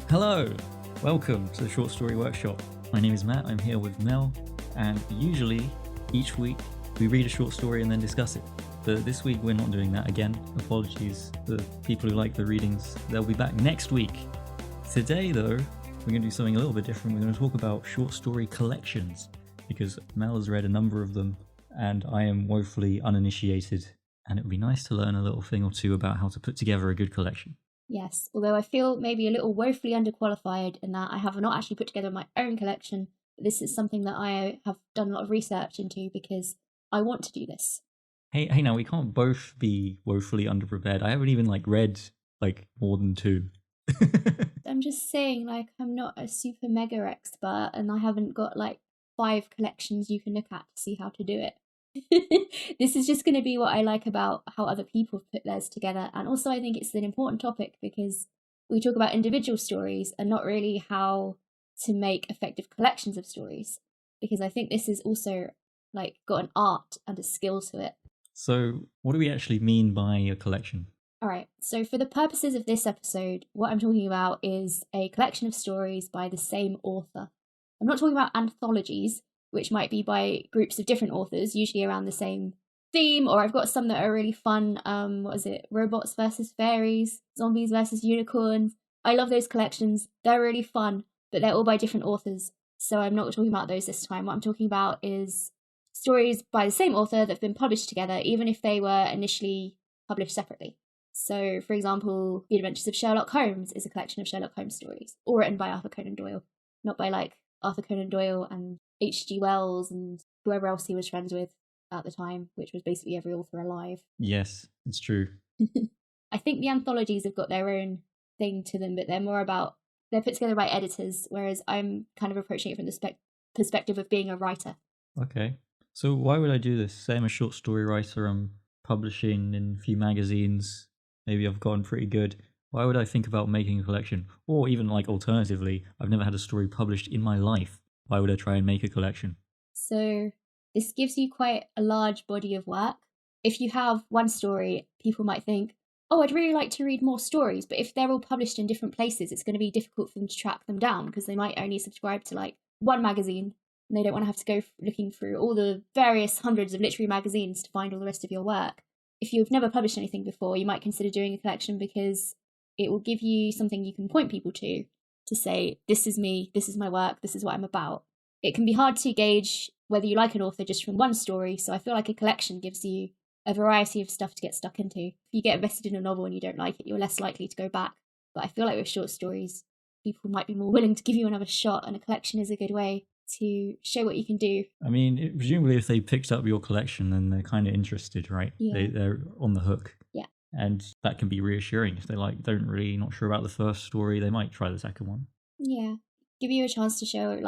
Hello, welcome to the Short Story Workshop. My name is Matt, I'm here with Mel, and usually each week we read a short story and then discuss it. But this week we're not doing that again. Apologies to people who like the readings. They'll be back next week. Today though, we're going to do something a little bit different. We're going to talk about short story collections, because Mel has read a number of them and I am woefully uninitiated, and it would be nice to learn a little thing or two about how to put together a good collection. Yes, although I feel maybe a little woefully underqualified in that I have not actually put together my own collection. This is something that I have done a lot of research into because I want to do this. Hey, now we can't both be woefully underprepared. I haven't even read more than two. I'm just saying, I'm not a super mega expert and I haven't got 5 collections you can look at to see how to do it. This is just going to be what I like about how other people put theirs together. And also I think it's an important topic because we talk about individual stories and not really how to make effective collections of stories, because I think this is also got an art and a skill to it. So what do we actually mean by a collection? Alright, so for the purposes of this episode, what I'm talking about is a collection of stories by the same author. I'm not talking about anthologies, which might be by groups of different authors, usually around the same theme, or I've got some that are really fun. Robots versus fairies, zombies versus unicorns. I love those collections. They're really fun, but they're all by different authors, so I'm not talking about those this time. What I'm talking about is stories by the same author that have been published together, even if they were initially published separately. So, for example, The Adventures of Sherlock Holmes is a collection of Sherlock Holmes stories, all written by Arthur Conan Doyle, not by Arthur Conan Doyle and H.G. Wells and whoever else he was friends with at the time, which was basically every author alive. Yes, it's true. I think the anthologies have got their own thing to them, but they're put together by editors, whereas I'm kind of approaching it from the perspective of being a writer. Okay. So why would I do this? Say I'm a short story writer, I'm publishing in a few magazines, maybe I've gotten pretty good. Why would I think about making a collection? Or even alternatively, I've never had a story published in my life. Why would I try and make a collection? So this gives you quite a large body of work. If you have one story, people might think, oh, I'd really like to read more stories, but if they're all published in different places, it's going to be difficult for them to track them down because they might only subscribe to one magazine and they don't want to have to go looking through all the various hundreds of literary magazines to find all the rest of your work. If you've never published anything before, you might consider doing a collection because it will give you something you can point people to say, this is me, this is my work, this is what I'm about. It can be hard to gauge whether you like an author just from one story, so I feel like a collection gives you a variety of stuff to get stuck into. If you get invested in a novel and you don't like it, you're less likely to go back. But I feel like with short stories, people might be more willing to give you another shot, and a collection is a good way to show what you can do. I mean, presumably if they picked up your collection, then they're kind of interested, right? Yeah. They're on the hook. Yeah. And that can be reassuring. If they not sure about the first story, they might try the second one. Yeah. Give you a chance to show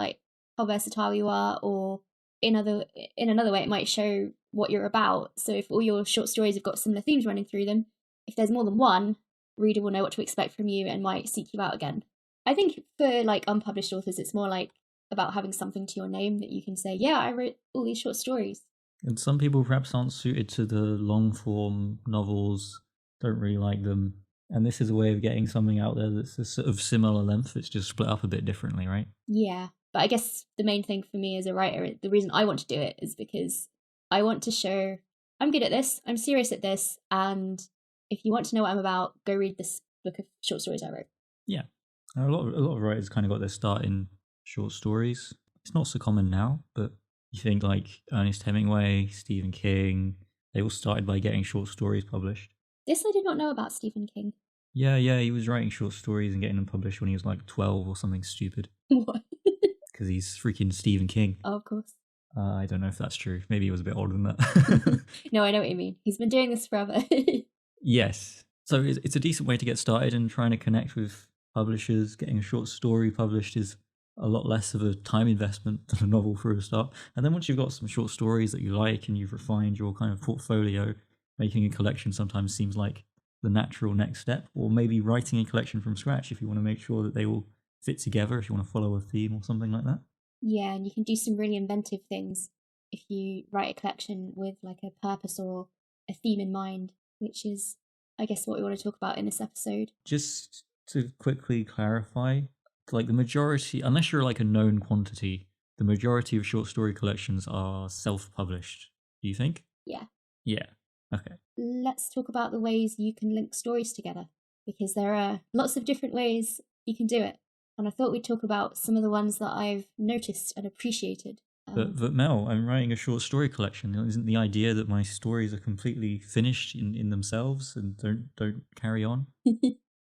how versatile you are, or in another way it might show what you're about. So if all your short stories have got similar themes running through them, if there's more than one, reader will know what to expect from you and might seek you out again. I think for unpublished authors, it's more about having something to your name that you can say, yeah, I wrote all these short stories. And some people perhaps aren't suited to the long form novels, don't really like them. And this is a way of getting something out there that's a sort of similar length. It's just split up a bit differently, right? Yeah, but I guess the main thing for me as a writer, the reason I want to do it is because I want to show I'm good at this, I'm serious at this, and if you want to know what I'm about, go read this book of short stories I wrote. Yeah. A lot of writers kind of got their start in short stories. It's not so common now, but you think Ernest Hemingway, Stephen King, they all started by getting short stories published. This I did not know about Stephen King. Yeah, he was writing short stories and getting them published when he was 12 or something stupid. What? Because he's freaking Stephen King. Oh, of course. I don't know if that's true. Maybe he was a bit older than that. No, I know what you mean. He's been doing this forever. Yes. So it's a decent way to get started, and trying to connect with publishers. Getting a short story published is a lot less of a time investment than a novel for a start. And then once you've got some short stories that you like and you've refined your kind of portfolio, making a collection sometimes seems like the natural next step, or maybe writing a collection from scratch if you want to make sure that they all fit together, if you want to follow a theme or something like that. Yeah, and you can do some really inventive things if you write a collection with a purpose or a theme in mind, which is, I guess, what we want to talk about in this episode. Just to quickly clarify, like the majority, unless you're like a known quantity, the majority of short story collections are self-published. Do you think? Yeah. Yeah. Okay. Let's talk about the ways you can link stories together, because there are lots of different ways you can do it. And I thought we'd talk about some of the ones that I've noticed and appreciated. But Mel, I'm writing a short story collection. Isn't the idea that my stories are completely finished in themselves and don't carry on?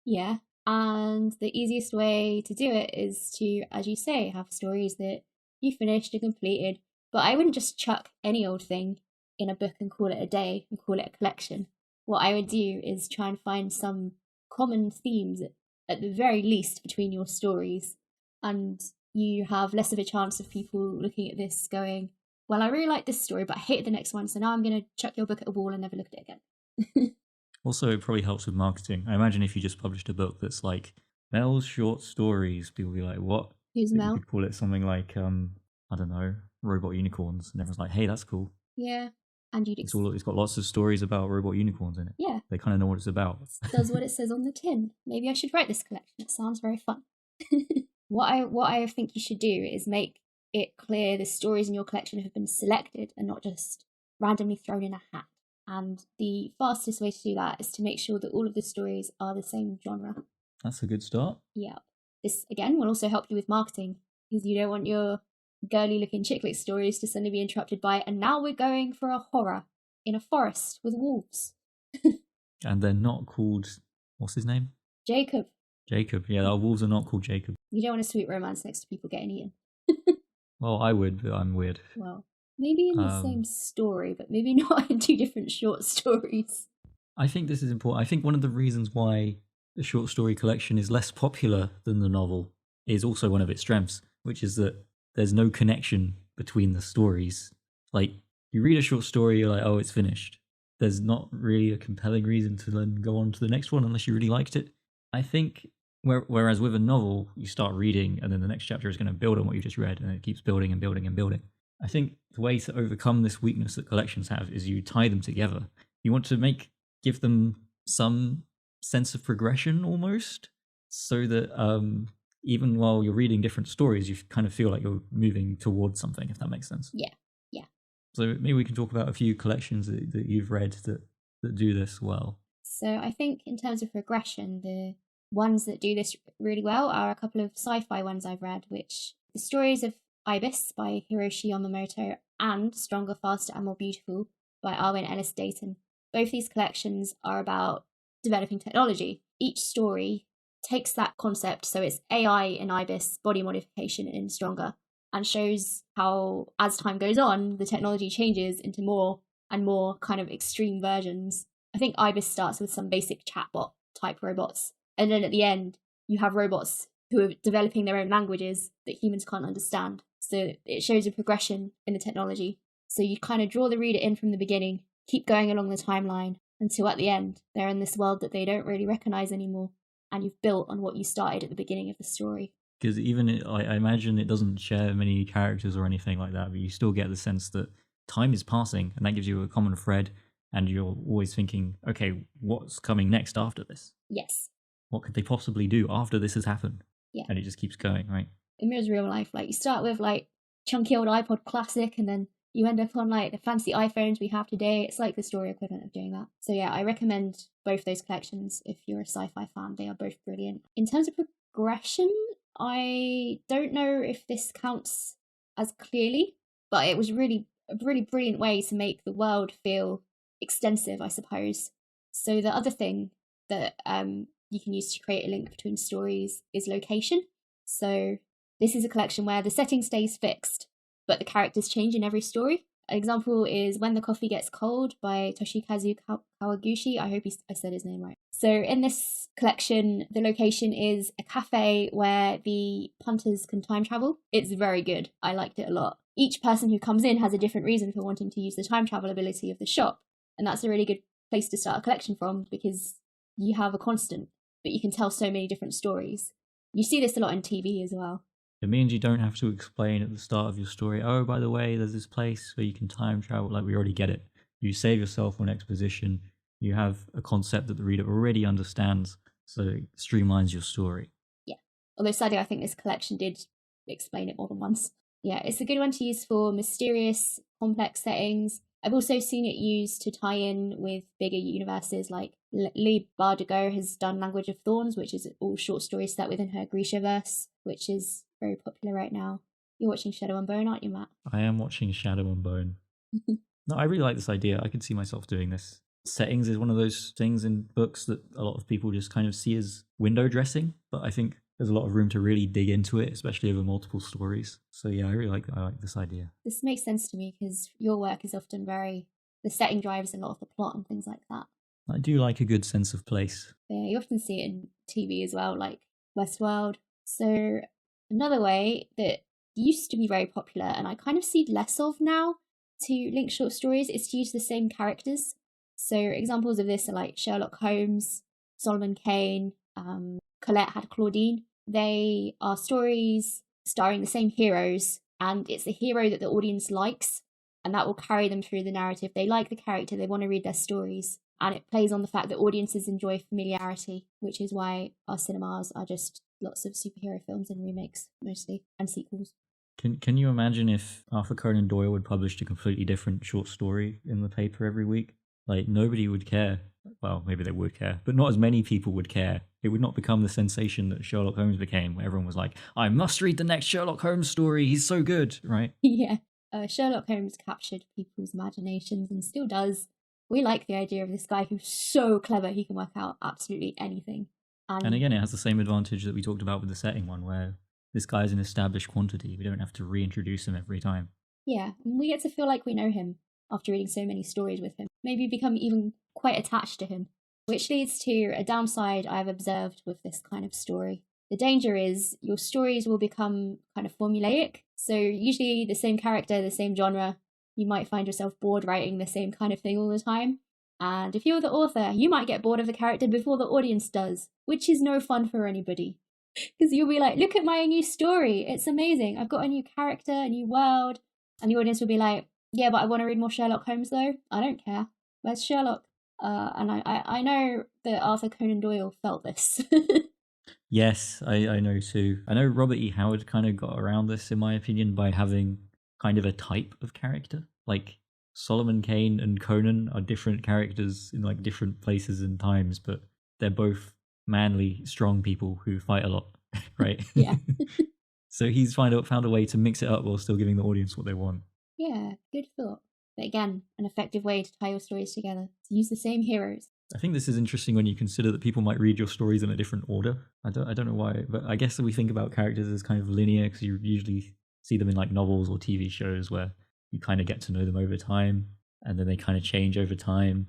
Yeah. And the easiest way to do it is to, as you say, have stories that you finished and completed. But I wouldn't just chuck any old thing in a book and call it a day and call it a collection. What I would do is try and find some common themes at the very least between your stories, and you have less of a chance of people looking at this going, well, I really like this story, but I hated the next one, so now I'm going to chuck your book at a wall and never look at it again. Also, it probably helps with marketing. I imagine if you just published a book that's like Mel's short stories, people would be like, what? Who's You Mel? could call it something like, I don't know, robot unicorns. And everyone's like, hey, that's cool. Yeah. And It's got lots of stories about robot unicorns in it. Yeah. They kind of know what it's about. It does what it says on the tin. Maybe I should write this collection. It sounds very fun. What I think you should do is make it clear the stories in your collection have been selected and not just randomly thrown in a hat. And the fastest way to do that is to make sure that all of the stories are the same genre. That's a good start. Yeah. This, again, will also help you with marketing, because you don't want your girly looking chick lit stories to suddenly be interrupted by, and now we're going for a horror in a forest with wolves. And they're not called, what's his name? Jacob. Jacob. Yeah, our wolves are not called Jacob. You don't want a sweet romance next to people getting eaten. Well, I would, but I'm weird. Well, maybe in the same story, but maybe not in two different short stories. I think this is important. I think one of the reasons why the short story collection is less popular than the novel is also one of its strengths, which is that there's no connection between the stories. Like, you read a short story, you're like, oh, it's finished. There's not really a compelling reason to then go on to the next one unless you really liked it. I think, whereas with a novel, you start reading and then the next chapter is going to build on what you just read, and it keeps building and building and building. I think the way to overcome this weakness that collections have is you tie them together. You want to give them some sense of progression almost, so that even while you're reading different stories, you kind of feel like you're moving towards something, if that makes sense. Yeah. So maybe we can talk about a few collections that you've read that do this well. So I think in terms of progression, the ones that do this really well are a couple of sci-fi ones I've read, which the stories of Ibis by Hiroshi Yamamoto and Stronger, Faster and More Beautiful by Arwen, Elys, Dayton. Both these collections are about developing technology. Each story takes that concept, so it's AI in Ibis, body modification in Stronger, and shows how, as time goes on, the technology changes into more and more kind of extreme versions. I think Ibis starts with some basic chatbot type robots, and then at the end, you have robots who are developing their own languages that humans can't understand. So it shows a progression in the technology. So you kind of draw the reader in from the beginning, keep going along the timeline, until at the end, they're in this world that they don't really recognize anymore, and you've built on what you started at the beginning of the story. Because even I imagine it doesn't share many characters or anything like that, but you still get the sense that time is passing, and that gives you a common thread, and you're always thinking, okay, what's coming next after this? Yes. What could they possibly do after this has happened? Yeah. And it just keeps going, right? It mirrors real life. Like, you start with like chunky old iPod Classic, and then you end up on like the fancy iPhones we have today. It's like the story equivalent of doing that. So yeah, I recommend both those collections if you're a sci-fi fan. They are both brilliant. In terms of progression, I don't know if this counts as clearly, but it was a really brilliant way to make the world feel extensive, I suppose. So the other thing that you can use to create a link between stories is location. So this is a collection where the setting stays fixed, but the characters change in every story. An example is When the Coffee Gets Cold by Toshikazu Kawaguchi. I hope I said his name right. So in this collection, the location is a cafe where the punters can time travel. It's very good. I liked it a lot. Each person who comes in has a different reason for wanting to use the time travel ability of the shop. And that's a really good place to start a collection from, because you have a constant, but you can tell so many different stories. You see this a lot in TV as well. It means you don't have to explain at the start of your story, oh, by the way, there's this place where you can time travel. Like, we already get it. You save yourself on exposition. You have a concept that the reader already understands. So it streamlines your story. Yeah. Although sadly, I think this collection did explain it more than once. Yeah, it's a good one to use for mysterious, complex settings. I've also seen it used to tie in with bigger universes, like Leigh Bardugo has done Language of Thorns, which is all short stories set within her Grishaverse, which is very popular right now. You're watching Shadow and Bone, aren't you, Matt? I am watching Shadow and Bone. No, I really like this idea. I could see myself doing this. Settings is one of those things in books that a lot of people just kind of see as window dressing, but I think there's a lot of room to really dig into it, especially over multiple stories. So yeah, I like this idea. This makes sense to me because your work is often the setting drives a lot of the plot and things like that. I do like a good sense of place. Yeah, you often see it in TV as well, like Westworld. So another way that used to be very popular and I kind of see less of now to link short stories is to use the same characters. So examples of this are like Sherlock Holmes, Solomon Kane, Colette had Claudine. They are stories starring the same heroes, and it's the hero that the audience likes, and that will carry them through the narrative. They like the character, they want to read their stories, and it plays on the fact that audiences enjoy familiarity, which is why our cinemas are just lots of superhero films and remakes, mostly, and sequels. Can you imagine if Arthur Conan Doyle would publish a completely different short story in the paper every week? Like, nobody would care. Well, maybe they would care, but not as many people would care. It would not become the sensation that Sherlock Holmes became, where everyone was like, I must read the next Sherlock Holmes story, he's so good, right? Yeah. Sherlock Holmes captured people's imaginations and still does. We like the idea of this guy who's so clever he can work out absolutely anything. And again, it has the same advantage that we talked about with the setting one, where this guy's an established quantity. We don't have to reintroduce him every time. Yeah, and we get to feel like we know him after reading so many stories with him. Maybe become even quite attached to him. Which leads to a downside I've observed with this kind of story. The danger is your stories will become kind of formulaic. So usually the same character, the same genre, you might find yourself bored writing the same kind of thing all the time. And if you're the author, you might get bored of the character before the audience does, which is no fun for anybody. Because you'll be like, look at my new story, it's amazing, I've got a new character, a new world. And the audience will be like, yeah, but I want to read more Sherlock Holmes though. I don't care. Where's Sherlock? And I know that Arthur Conan Doyle felt this. Yes, I know too. I know Robert E. Howard kind of got around this, in my opinion, by having kind of a type of character. Like, Solomon Kane and Conan are different characters in like different places and times, but they're both manly, strong people who fight a lot, right? Yeah. So he's found a way to mix it up while still giving the audience what they want. Yeah, good thought. But again, an effective way to tie your stories together, to use the same heroes. I think this is interesting when you consider that people might read your stories in a different order. I don't know why, but I guess we think about characters as kind of linear because you usually see them in like novels or TV shows where you kind of get to know them over time and then they kind of change over time.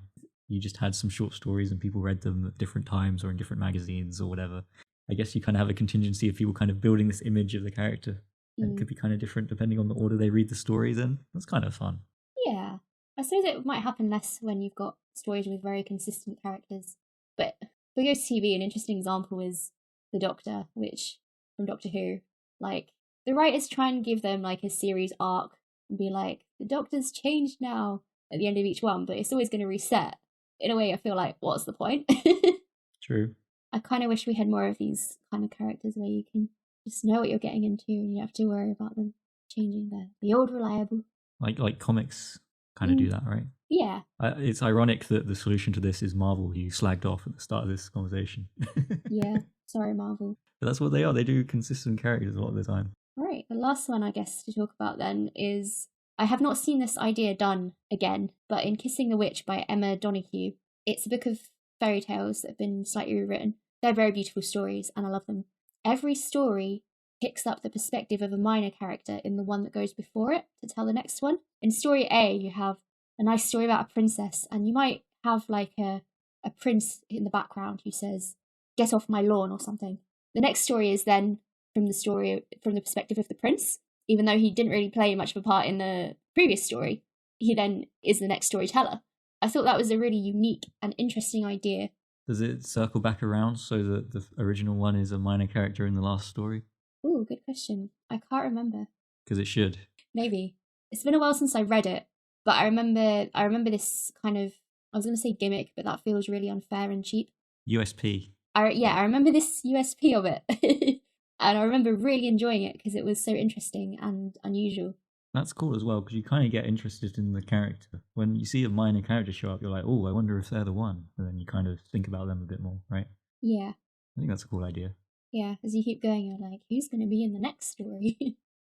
You just had some short stories and people read them at different times or in different magazines or whatever. I guess you kind of have a contingency of people kind of building this image of the character. And it could be kind of different depending on the order they read the stories in. That's kind of fun. Yeah. I suppose it might happen less when you've got stories with very consistent characters. But for Ghost TV, an interesting example is The Doctor, which, from Doctor Who, like, the writers try and give them, like, a series arc and be like, the Doctor's changed now at the end of each one, but it's always going to reset. In a way, I feel like, what's the point? True. I kind of wish we had more of these kind of characters where you can just know what you're getting into and you have to worry about them changing. The old reliable. Like comics kind of do that, right? Yeah. It's ironic that the solution to this is Marvel, who you slagged off at the start of this conversation. Yeah, sorry, Marvel. But that's what they are. They do consistent characters a lot of the time. Right, the last one, I guess, to talk about then is, I have not seen this idea done again, but in Kissing the Witch by Emma Donoghue, it's a book of fairy tales that have been slightly rewritten. They're very beautiful stories, and I love them. Every story picks up the perspective of a minor character in the one that goes before it to tell the next one. In story A, you have a nice story about a princess, and you might have like a prince in the background who says, "Get off my lawn," or something. The next story is then from the perspective of the prince, even though he didn't really play much of a part in the previous story. He then is the next storyteller. I thought that was a really unique and interesting idea. Does it circle back around so that the original one is a minor character in the last story? Ooh, good question. I can't remember. Because it should. Maybe. It's been a while since I read it, but I remember this kind of, I was going to say gimmick, but that feels really unfair and cheap. USP. I remember this USP of it. And I remember really enjoying it because it was so interesting and unusual. That's cool as well, because you kind of get interested in the character. When you see a minor character show up, you're like, oh, I wonder if they're the one. And then you kind of think about them a bit more, right? Yeah. I think that's a cool idea. Yeah, as you keep going, you're like, who's going to be in the next story?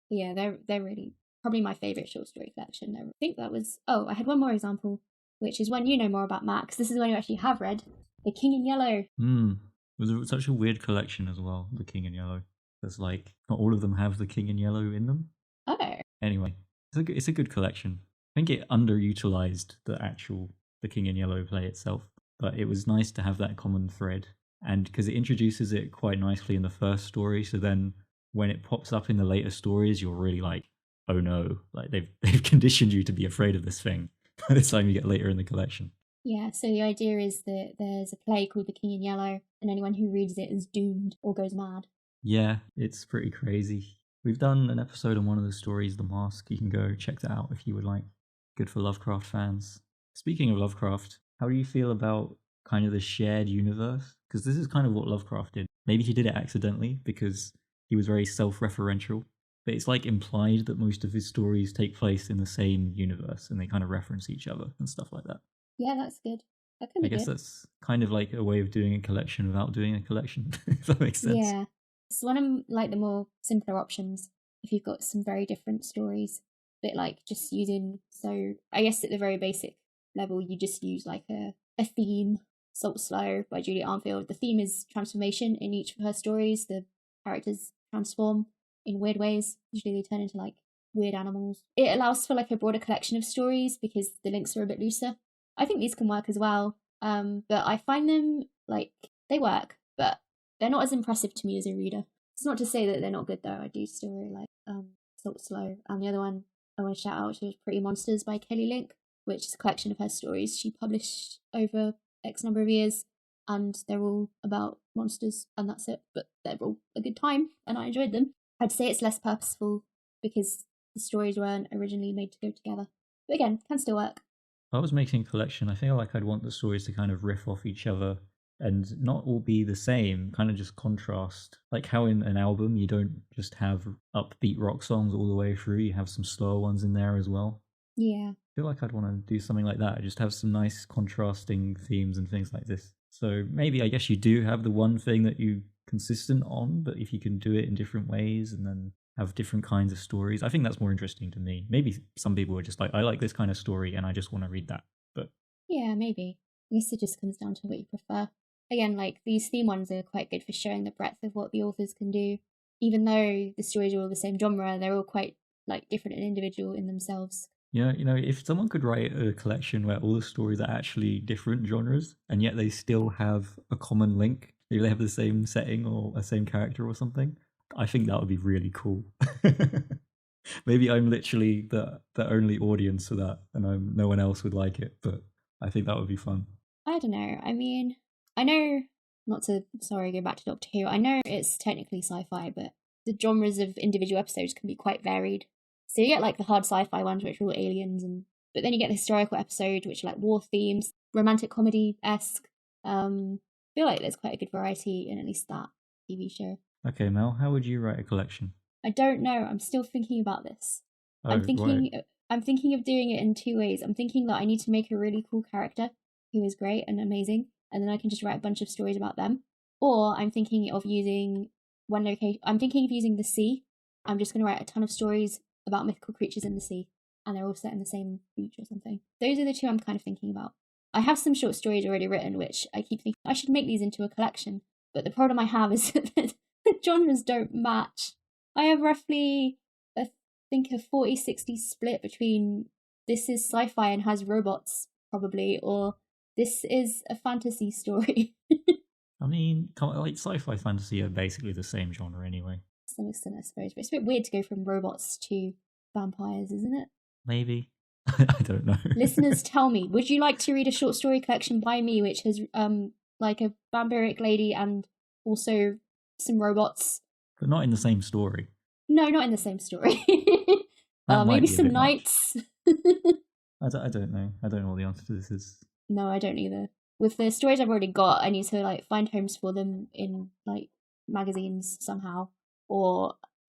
Yeah, they're really probably my favourite short story collection. I think that was... Oh, I had one more example, which is one you know more about, Max. This is one you actually have read. The King in Yellow. It was such a weird collection as well, The King in Yellow. There's like, not all of them have The King in Yellow in them. Oh. Anyway, it's a good collection. I think it underutilized The King in Yellow play itself, but it was nice to have that common thread. And because it introduces it quite nicely in the first story, so then when it pops up in the later stories, you're really like, oh no, like they've conditioned you to be afraid of this thing by the time you get later in the collection. Yeah, so the idea is that there's a play called The King in Yellow, and anyone who reads it is doomed or goes mad. Yeah, it's pretty crazy. We've done an episode on one of the stories, The Mask. You can go check that out if you would like. Good for Lovecraft fans. Speaking of Lovecraft, how do you feel about kind of the shared universe? Because this is kind of what Lovecraft did. Maybe he did it accidentally because he was very self-referential, but it's like implied that most of his stories take place in the same universe and they kind of reference each other and stuff like that. Yeah, that's good. That can be I guess good. that's kind of like a way of doing a collection without doing a collection, if that makes sense. Yeah. It's one of like the more simpler options if you've got some very different stories. But like just using, so I guess at the very basic level, you just use like a theme. Salt Slow by Julia Armfield. The theme is transformation in each of her stories. The characters transform in weird ways. Usually they turn into like weird animals. It allows for like a broader collection of stories because the links are a bit looser. I think these can work as well. But I find them like they work, but they're not as impressive to me as a reader. It's not to say that they're not good though. I do still really like Salt Slow. And the other one I want to shout out to is Pretty Monsters by Kelly Link, which is a collection of her stories she published over X number of years, and they're all about monsters, and that's it. But they're all a good time, and I enjoyed them. I'd say it's less purposeful because the stories weren't originally made to go together. But again, can still work. If I was making a collection, I feel like I'd want the stories to kind of riff off each other and not all be the same, kind of just contrast. Like how in an album you don't just have upbeat rock songs all the way through, you have some slower ones in there as well. Yeah. I feel like I'd want to do something like that. Just have some nice contrasting themes and things like this. So maybe I guess you do have the one thing that you consistent on, but if you can do it in different ways and then have different kinds of stories, I think that's more interesting to me. Maybe some people are just like, I like this kind of story and I just want to read that. But yeah, maybe. I guess it just comes down to what you prefer. Again, like these theme ones are quite good for showing the breadth of what the authors can do. Even though the stories are all the same genre, they're all quite like different and individual in themselves. Yeah, you know, if someone could write a collection where all the stories are actually different genres and yet they still have a common link, maybe they have the same setting or a same character or something, I think that would be really cool. Maybe I'm literally the only audience for that and no one else would like it, but I think that would be fun. I don't know. I mean, I know, not to, sorry, go back to Doctor Who, I know it's technically sci-fi, but the genres of individual episodes can be quite varied. So you get like the hard sci-fi ones, which are all aliens, but then you get the historical episode, which are like war themes, romantic comedy-esque. I feel like there's quite a good variety in at least that TV show. Okay, Mel, how would you write a collection? I don't know. I'm still thinking about this. Oh, I'm thinking right. of doing it in two ways. I'm thinking that I need to make a really cool character who is great and amazing, and then I can just write a bunch of stories about them. Or I'm thinking of using one location. I'm thinking of using the sea. I'm just going to write a ton of stories about mythical creatures in the sea, and they're all set in the same beach or something. Those are the two I'm kind of thinking about. I have some short stories already written, which I keep thinking I should make these into a collection, but the problem I have is that the genres don't match. I have roughly, I think, a 40-60 split between this is sci-fi and has robots, probably, or this is a fantasy story. I mean, like sci-fi fantasy are basically the same genre anyway. To some extent, I suppose, but it's a bit weird to go from robots to vampires, isn't it? Maybe. I don't know. Listeners, tell me, would you like to read a short story collection by me which has like a vampiric lady and also some robots? But not in the same story. No, not in the same story. Maybe some knights. I don't know. I don't know what the answer to this is. No, I don't either. with the stories I've already got, I need to like find homes for them in like magazines somehow,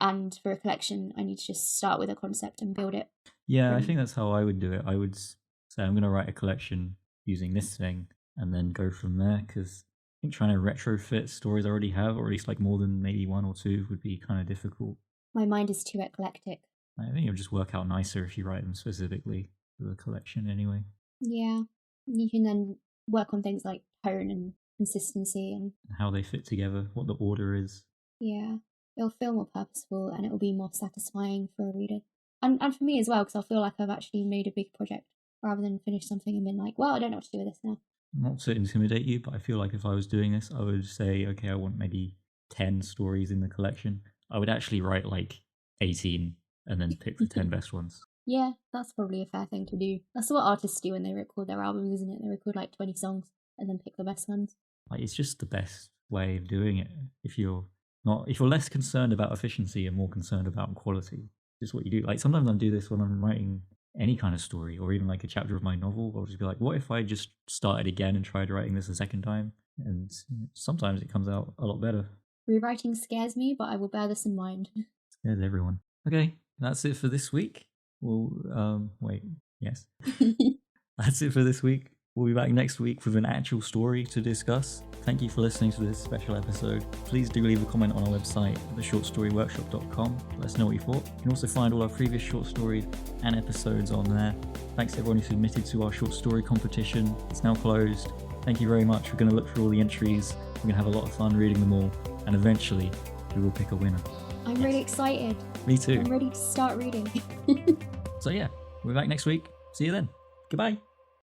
and for a collection, I need to just start with a concept and build it. Yeah, I think that's how I would do it. I would say I'm going to write a collection using this thing and then go from there, because I think trying to retrofit stories I already have, or at least like more than maybe one or two, would be kind of difficult. My mind is too eclectic. I think it'll just work out nicer if you write them specifically for the collection anyway. Yeah, you can then work on things like tone and consistency and how they fit together, what the order is. Yeah, it'll feel more purposeful and it'll be more satisfying for a reader. And for me as well, because I'll feel like I've actually made a big project rather than finish something and been like, well, I don't know what to do with this now. Not to intimidate you, but I feel like if I was doing this, I would say, okay, I want maybe 10 stories in the collection. I would actually write like 18 and then pick the 10 best ones. Yeah, that's probably a fair thing to do. That's what artists do when they record their albums, isn't it? They record like 20 songs and then pick the best ones. Like, it's just the best way of doing it. If you're less concerned about efficiency and more concerned about quality, just what you do. Like, sometimes I do this when I'm writing any kind of story, or even like a chapter of my novel. I'll just be like, what if I just started again and tried writing this a second time? And sometimes it comes out a lot better. Rewriting scares me, but I will bear this in mind. Scares everyone. Okay, that's it for this week. Well, wait, yes. That's it for this week. We'll be back next week with an actual story to discuss. Thank you for listening to this special episode. Please do leave a comment on our website at theshortstoryworkshop.com. Let us know what you thought. You can also find all our previous short stories and episodes on there. Thanks to everyone who submitted to our short story competition. It's now closed. Thank you very much. We're going to look through all the entries. We're going to have a lot of fun reading them all. And eventually, we will pick a winner. I'm really excited. Me too. I'm ready to start reading. So yeah, we'll be back next week. See you then. Goodbye.